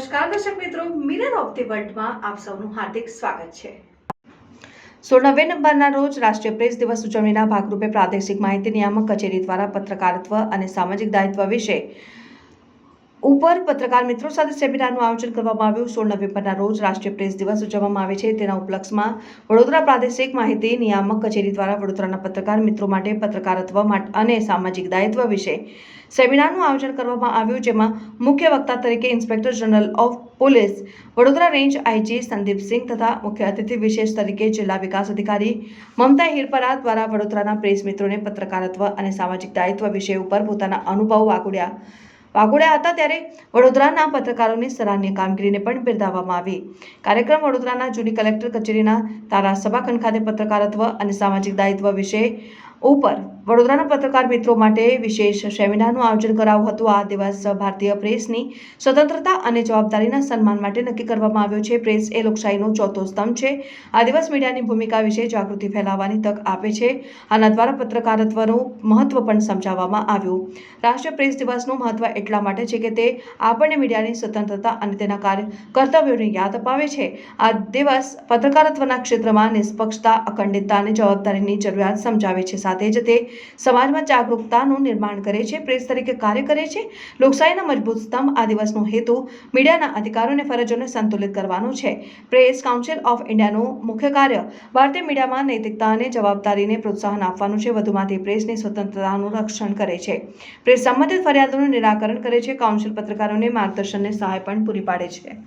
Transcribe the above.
નમસ્કાર દર્શક મિત્રો, મિરર ઓફ ધી વર્લ્ડમાં આપ સૌનું હાર્દિક સ્વાગત છે। 16 નવેમ્બરના રોજ રાષ્ટ્રીય પ્રેસ દિવસ ઉજવણીના ભાગરૂપે પ્રાદેશિક માહિતી નિયામક કચેરી દ્વારા પત્રકારત્વ અને સામાજિક દાયિત્વ વિશે ઉપર પત્રકાર મિત્રો સાથે સેમિનારનું આયોજન કરવામાં આવ્યું। 16 નવેમ્બરના રોજ રાષ્ટ્રીય પ્રેસ દિવસ ઉજવવામાં આવે છે। તેના ઉપલક્ષમાં વડોદરા પ્રાદેશિક માહિતી નિયામક કચેરી દ્વારા વડોદરાના પત્રકાર મિત્રો માટે પત્રકારત્વ અને સામાજિક દાયિત્વ વિશે સેમિનારનું આયોજન કરવામાં આવ્યું, જેમાં મુખ્ય વક્તા તરીકે inspector general of police Vadodara range IG Sandipsinh તથા મુખ્ય અતિથિ વિશેષ તરીકે જિલ્લા વિકાસ અધિકારી મમતા હિરપરા દ્વારા વડોદરાના પ્રેસ મિત્રોને પત્રકારત્વ અને સામાજિક દાયિત્વ વિષય ઉપર પોતાના અનુભવ વાગોડ્યા હતા। ત્યારે વડોદરાના પત્રકારોની સરાહનીય કામગીરીને પણ બિરદાવવામાં આવી। કાર્યક્રમ વડોદરાના જૂની કલેક્ટર કચેરીના તારા સભાખંડ ખાતે પત્રકારત્વ અને સામાજિક દાયિત્વ વિષય ઉપર વડોદરાના પત્રકાર મિત્રો માટે વિશેષ સેમિનારનું આયોજન કરાયું હતું। આ દિવસ ભારતીય પ્રેસની સ્વતંત્રતા અને જવાબદારીના સન્માન માટે નક્કી કરવામાં આવ્યો છે। પ્રેસ એ લોકશાહીનો ચોથો સ્તંભ છે। આ દિવસ મીડિયાની ભૂમિકા વિશે જાગૃતિ ફેલાવવાની તક આપે છે। આના દ્વારા પત્રકારત્વનું મહત્વ પણ સમજાવવામાં આવ્યું। રાષ્ટ્રીય પ્રેસ દિવસનું મહત્વ એટલા માટે છે કે તે આપણને મીડિયાની સ્વતંત્રતા અને તેના કર્તવ્યોને યાદ અપાવે છે। આ દિવસ પત્રકારત્વના ક્ષેત્રમાં નિષ્પક્ષતા, અખંડિતતા અને જવાબદારીની જરૂરિયાત સમજાવે છે। સાથે જ તે સમાજમાં જાગૃતતાનું નિર્માણ કરે છે, પ્રેસ તરીકે કાર્ય કરે છે, લોકશાહીના મજબૂત સ્તંભ। આ દિવસનો હેતુ મીડિયાના અધિકારો અને ફરજોને સંતુલિત કરવાનો છે। પ્રેસ કાઉન્સિલ ઓફ ઇન્ડિયાનું મુખ્ય કાર્ય ભારતીય મીડિયામાં નૈતિકતા અને જવાબદારીને પ્રોત્સાહન આપવાનું છે। વધુમાં તે પ્રેસની સ્વતંત્રતાનું રક્ષણ કરે છે, પ્રેસ સંબંધિત ફરિયાદોનું નિરાકરણ કરે છે, કાઉન્સિલ પત્રકારોને માર્ગદર્શન અને સહાય પણ પૂરી પાડે છે।